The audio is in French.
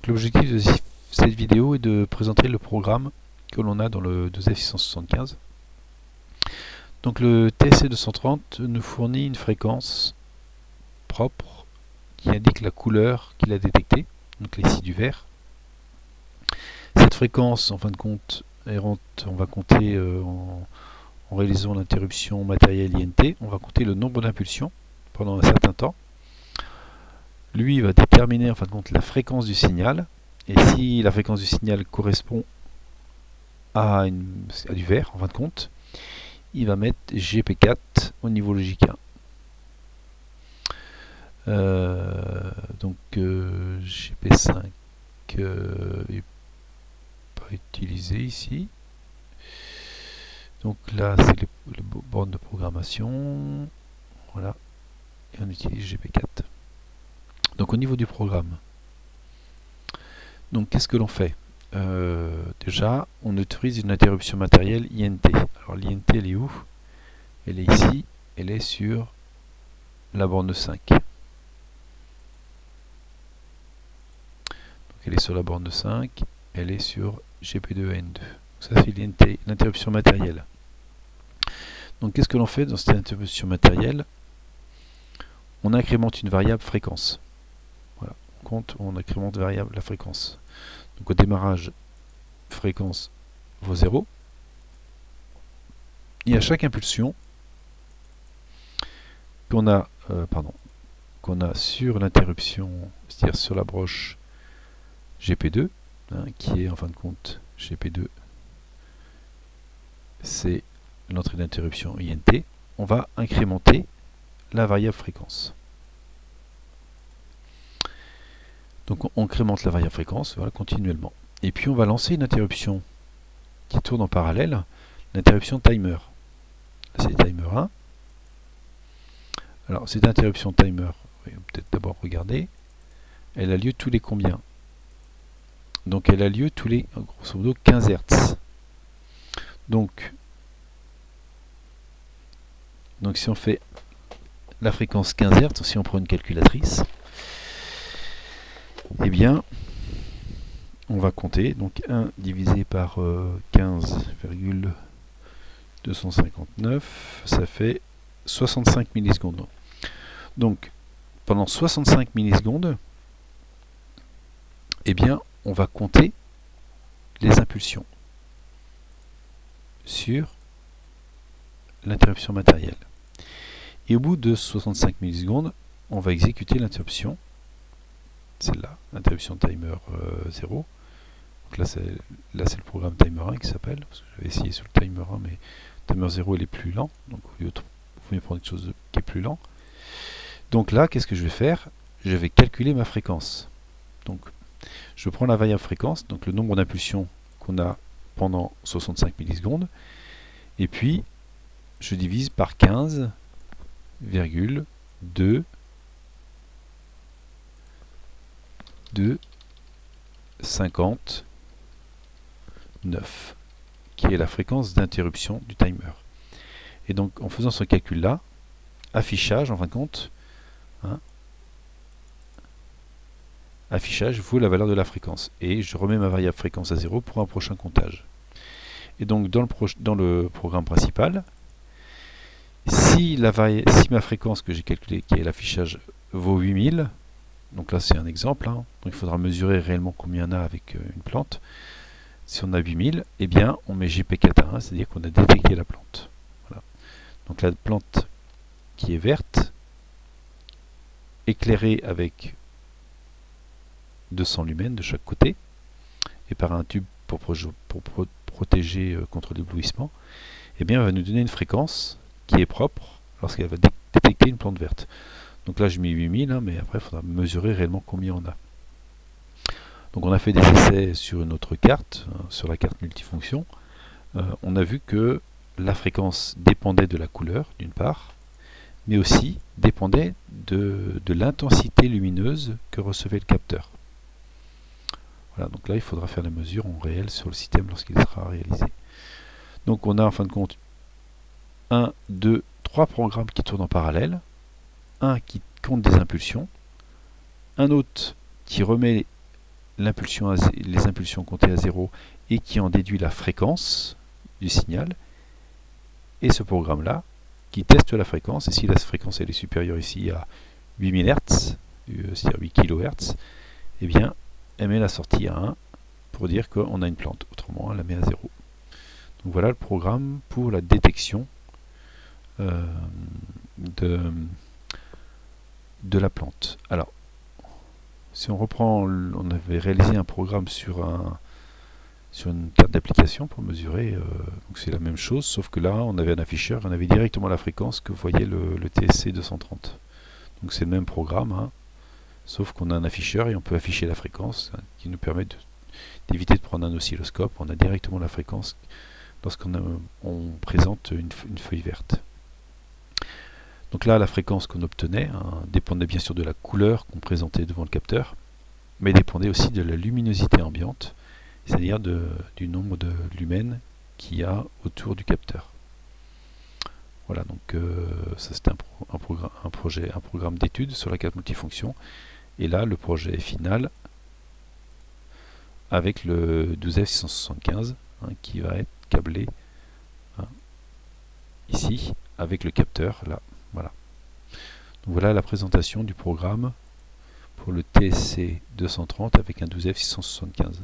L'objectif de cette vidéo est de présenter le programme que l'on a dans le 2F675. Donc le TSC230 nous fournit une fréquence propre qui indique la couleur qu'il a détectée, donc là ici du vert. Cette fréquence, en fin de compte, errante, on va compter en réalisant l'interruption matérielle INT, on va compter le nombre d'impulsions pendant un certain temps. Lui va déterminer en fin de compte la fréquence du signal, et si la fréquence du signal correspond à du vert, en fin de compte, il va mettre GP4 au niveau logique 1. Donc GP5 est pas utilisé ici. Donc là c'est les bornes de programmation. Voilà. Et on utilise GP4. Donc au niveau du programme. Donc qu'est-ce que l'on fait? Déjà, on autorise une interruption matérielle INT. Alors l'INT, elle est où? Elle est ici, elle est sur la borne 5. Donc elle est sur la borne 5, elle est sur GP2N2. Ça c'est l'INT, l'interruption matérielle. Donc qu'est-ce que l'on fait dans cette interruption matérielle? On incrémente une variable fréquence. Voilà, on incrémente variable la fréquence. Donc au démarrage, fréquence vaut 0. Et à chaque impulsion qu'on a, sur l'interruption, c'est-à-dire sur la broche GP2, qui est en fin de compte GP2, c'est l'entrée d'interruption INT, on va incrémenter la variable fréquence. Donc on incrémente la variable fréquence, voilà, continuellement. Et puis on va lancer une interruption qui tourne en parallèle, l'interruption timer. C'est timer 1. Alors cette interruption timer, on va peut-être d'abord regarder, elle a lieu tous les combien? Donc elle a lieu tous les, grosso modo, 15 Hz. Donc si on fait la fréquence 15 Hz, si on prend une calculatrice, eh bien on va compter, donc 1 divisé par 15,259, ça fait 65 millisecondes. Donc pendant 65 millisecondes, eh bien on va compter les impulsions sur l'interruption matérielle. Et au bout de 65 millisecondes, on va exécuter l'interruption, celle-là, l'interruption timer 0. Donc là c'est le programme timer 1 qui s'appelle, parce que j'avais essayé sur le timer 1, mais timer 0 il est plus lent, donc il faut mieux prendre quelque chose qui est plus lent. Donc là, qu'est-ce que je vais faire? Je vais calculer ma fréquence. Donc je prends la variable fréquence, donc le nombre d'impulsions qu'on a pendant 65 millisecondes, et puis je divise par 15,259, qui est la fréquence d'interruption du timer. Et donc en faisant ce calcul-là, affichage en fin de compte, affichage vaut la valeur de la fréquence. Et je remets ma variable fréquence à 0 pour un prochain comptage. Et donc dans le programme principal, si ma fréquence que j'ai calculée, qui est l'affichage, vaut 8000, donc là c'est un exemple, donc il faudra mesurer réellement combien il y en a avec une plante. Si on a 8000, eh bien on met GP4 à 1, c'est-à-dire qu'on a détecté la plante. Voilà. Donc la plante qui est verte, éclairée avec 200 lumens de chaque côté, et par un tube pour protéger contre l'éblouissement, eh bien, elle va nous donner une fréquence qui est propre lorsqu'elle va détecter une plante verte. Donc là, je mets 8000, mais après, il faudra mesurer réellement combien on a. Donc on a fait des essais sur une autre carte, sur la carte multifonction. On a vu que la fréquence dépendait de la couleur, d'une part, mais aussi dépendait de l'intensité lumineuse que recevait le capteur. Voilà, donc là, il faudra faire la mesure en réel sur le système lorsqu'il sera réalisé. Donc on a en fin de compte 1, 2, 3 programmes qui tournent en parallèle, un qui compte des impulsions, un autre qui remet les impulsions comptées à 0 et qui en déduit la fréquence du signal, et ce programme-là qui teste la fréquence, et si la fréquence elle est supérieure ici à 8000 Hz, c'est-à-dire 8 kHz, eh bien elle met la sortie à 1 pour dire qu'on a une plante, autrement elle la met à 0. Donc voilà le programme pour la détection de la plante. Alors, si on reprend, on avait réalisé un programme sur une carte d'application pour mesurer, donc c'est la même chose, sauf que là on avait un afficheur, on avait directement la fréquence que voyait le TSC 230. Donc c'est le même programme, hein, sauf qu'on a un afficheur et on peut afficher la fréquence, hein, qui nous permet d'éviter de prendre un oscilloscope. On a directement la fréquence lorsqu'on présente une feuille verte. Donc là, la fréquence qu'on obtenait dépendait bien sûr de la couleur qu'on présentait devant le capteur, mais dépendait aussi de la luminosité ambiante, c'est-à-dire du nombre de lumens qu'il y a autour du capteur. Voilà, donc ça c'était un programme d'étude sur la carte multifonction. Et là, le projet final avec le 12F675 qui va être câblé ici avec le capteur là. Voilà. Donc voilà la présentation du programme pour le TSC 230 avec un 12F675.